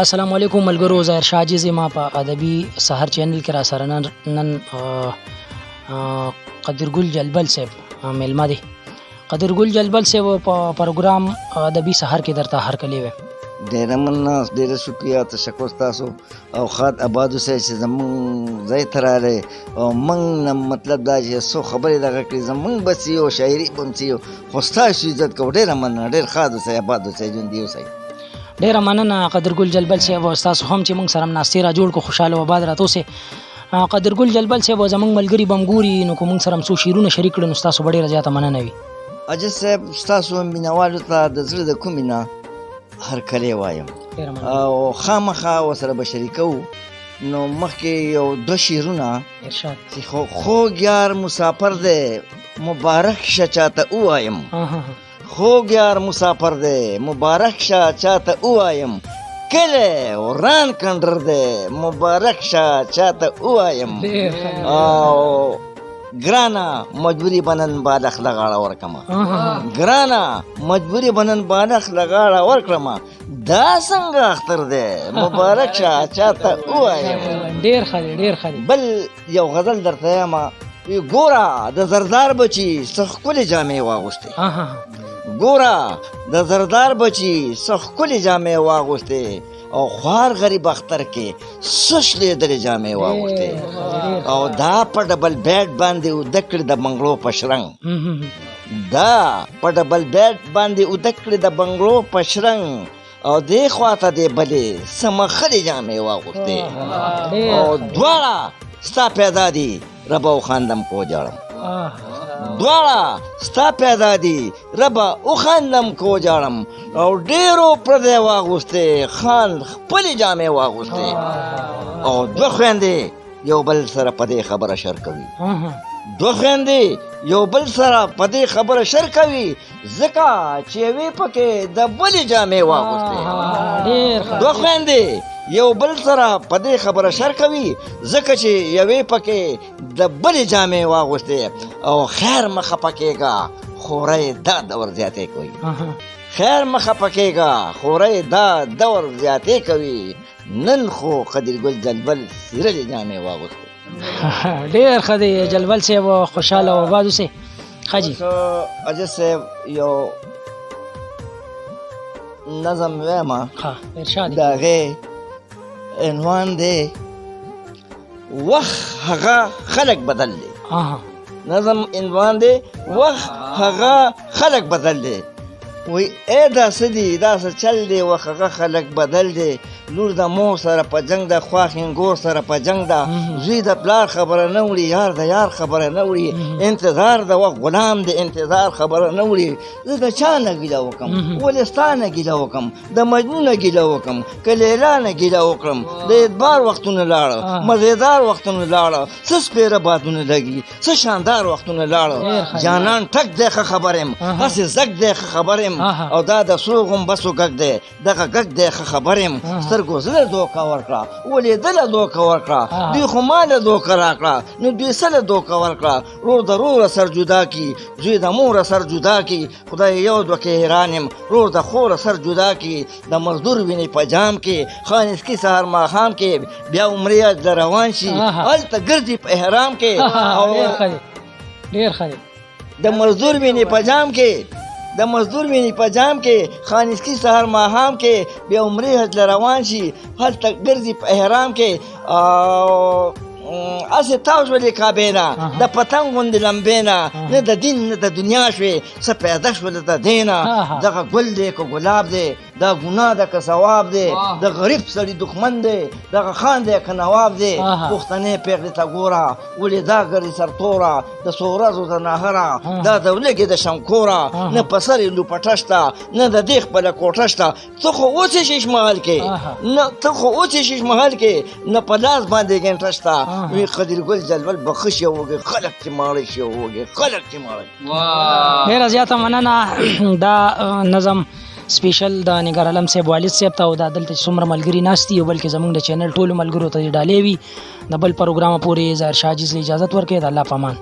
السلام علیکم ملګرو، ظاهر شاه عاجز ما په ادبي سحر چینل کې را سره نن قدرګل جلبل صاحب میلمه دی. قدرګل جلبل صاحب په پروګرام ادبي سحر کې درته هرکلی وی. ډېره مننه، ډېره شکریه، تشکر ستاسو او ښاد آباد اوسئ چې زمونږ ځای ته راغلی او موږ نه مطلب دا چې څو خبرې دغه کړي، زمونږ به څه یو شاعري به هم څه یو، خو ستاسو عزت کوو. ډېره مننه، ډېر ښاد اوسئ، آباد اوسئ، ژوندي اوسئ. ډېره مننه قدرګل جلبل صاحب، او ستاسو هم چې موږ سره ناستې را جوړ کړو، خوشحاله او آباد راته اوسئ. قدرګل جلبل صاحب زموږ ملګري به هم ګوري، نو که موږ سره هم څو شعرونه شریک کړي نو ستاسو به ډېره زیاته مننه وي. عاجز صاحب، ستاسو مینهوالو ته د زړه د کومې نه هرکلی وایم او خامخا ورسره به شریکوو. نو مخکې یو دوه شعرونه چې خوږ یار مسافر دی، مبارک شه چاته ووایم. خوږ یار مسافر دی، مبارک شه چاته ووایم. کلی وران کنډر دی، مبارک شه چاته ووایم. او ګرانه مجبوري بنن بالغ لغاړه ورکړمه، ګرانه مجبوري بنن بالغ لغاړه ورکړمه. دا څنګه اختر دی، مبارک شه چاته ووایم. ډېر ښه دی، ډېر ښه دی. بل یو غزل درته یمه، ګوره د زردار بچي څه ښکلې جامې واغوستې. ګوره د زردار بچي څه ښکلې جامې واغوستې او خوار غریب اختر کې څه شلېدلې جامې واغوستې. او دا په ډبل بیټ باندې اوده کړې د بنګړو په شرنګ، دا په ډبل بیټ باندې اوده کړې د بنګړو په شرنګ. او دې خواته دې بلې څه مخلې جامې واغوستې. او دواړه ستا پیدا دي، ربه وخاندم کو جاړم. دواړه ستا پیدا دي، ربه وخاندم کو جاړم. او ډېرو پردی واغوستې، خان خپلې جامې واغوستې. او دوه خویندې یو بل سره په دې خبره شر کوي، دوه خویندې یو بل سره په دې خبره شر کوي، ځکه چې یوې پکې د بلې جامې واغوستې. دوه خویندې یو بل سره په دې خبره شر کوي، ځکه چې یوې پکې د بلې جامې واغوستې. او خیر مه خفه کېږه، خورۍ دا دور زیاتې کوي. خیر مه خفه کېږه، خورۍ دا دور زیاتې کوي. نن خو قدرګل جلبل سیرلې جامې واغوستې. ډېر ښه دی جلبل صاحب، خوشحاله او آباد اوسئ. ښه جي عاجز صاحب، یو نظم ویمه، د هغې عنوان دی وخت هغه خلق بدل دی. نظم عنوان دی وخت هغه خلق بدل دی. وی ای دا څه دي، دا څه چل دی، وخت هغه خلق بدل دی. لور د مور سره په جنګ ده، خواښینګور سره په جنګ ده. زوی د پلار خبره نه وړي، یار د یار خبره نه وړي. انتظار د وخت غلام د انتظار خبره نه وړي. زه د چا نه ګیله وکړم، ولې ستا نه ګیله وکړم، د مجنون نه ګیله وکړم، که لیلا نه ګیله وکړم. د اعتبار وختونه لاړه، مزېدار وختونه لاړه، څه سپېره بادونه لګي، څه شاندار وختونه لاړه. جانان ټک دی ښه خبر یم، هسې زګ دی ښه خبر یم. او دا د سرو غومبسو غږ دی، دغه غږ دی ښه خبر یم. سترګو زه له دوکه ورکړه، ولیدله دوکه ورکړه. دوی خو ما له دوکه راکړه، نو دوی څه له دوکه ورکړه. رور د روره سر جدا کي، زوی د موره سر جدا کي. خدای یو دوه کې حیران یم، رور د خوره سر جدا کي. د مزدور وینې په جام کې، خانسکي سهار ماښام کې، بیا عمرې د روان شي، هلته ګرځي په احرام کې. ډېر ښه دی. د مزدور وینې په جام کې، د مزدور ویني په جام کې، خانسکي سهار ماښام کې، بیا عمرې حج له روان شي، هلته ګرځي په احرام کې. هسې تاو شولې کعبې نه، د پتنګ غوندې لمبې نه. نه د دین نه د دنیا شوې، څه پیدا شوله د دې نه. دغه ګل دی که ګلاب دی، دا ګناه ده که ثواب دی. د غریب سړي دښمن دی، دغه خان دی که نواب دی. پښتنې پېغلې ته ګوره، ولې دا ګرځي سرتوره. د څو ورځو د نهره، دا د ولږې د شمکوره. نه په سر یې لوپټه شته، نه د دې خپله کوټه شته. ته خو اوس یې شیش محل کې، نه ته خو اوس یې شیش محل کې، نه په لاس باندې ګنټه شته. وی قدرګل جلبل بخښ یې وږې، خلک چې ماړه شي وږې، خلک چې ماړه. ډېره زیاته مننه. دا نظم سپیشل د نګار عالم صاحب، والد صاحب ته، او دا دلته چې څومره ملګري ناست دي، او بلکې زموږ د چینل ټولو ملګرو ته ډالۍ وي. د بل پروګرامه پورې ظاهر شاه عاجز له اجازت ورکوي. د الله په امان.